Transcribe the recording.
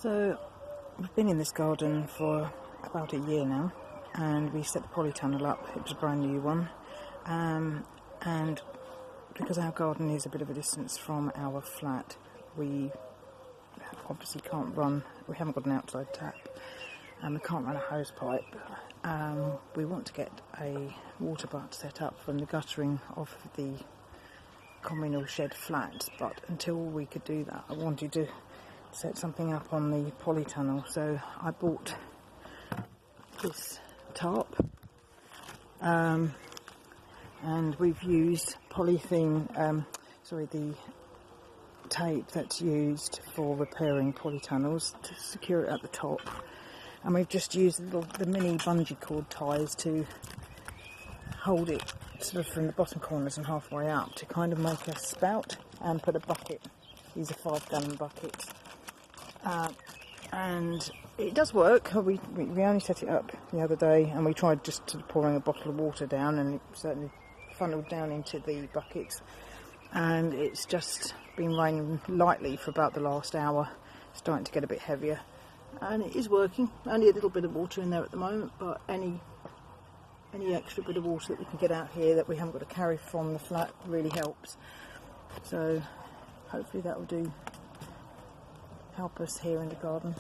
So we've been in this garden for about a year now, and we set the polytunnel up. It was a brand new one, and because our garden is a bit of a distance from our flat, we obviously can't run, we haven't got an outside tap, and we can't run a hose pipe. We want to get a water butt set up from the guttering of the communal shed flat, but until we could do that, I wanted to set something up on the polytunnel. So I bought this tarp, and we've used the tape that's used for repairing polytunnels to secure it at the top, and we've just used the mini bungee cord ties to hold it sort of from the bottom corners and halfway up to kind of make a spout, and put a bucket. These are 5-gallon buckets, and it does work. We only set it up the other day, and we tried just sort of pouring a bottle of water down, and it certainly funneled down into the buckets, and it's just been raining lightly for about the last hour. It's starting to get a bit heavier, and it is working. Only a little bit of water in there at the moment, but any extra bit of water that we can get out here that we haven't got to carry from the flat really helps. So hopefully that will help us here in the garden.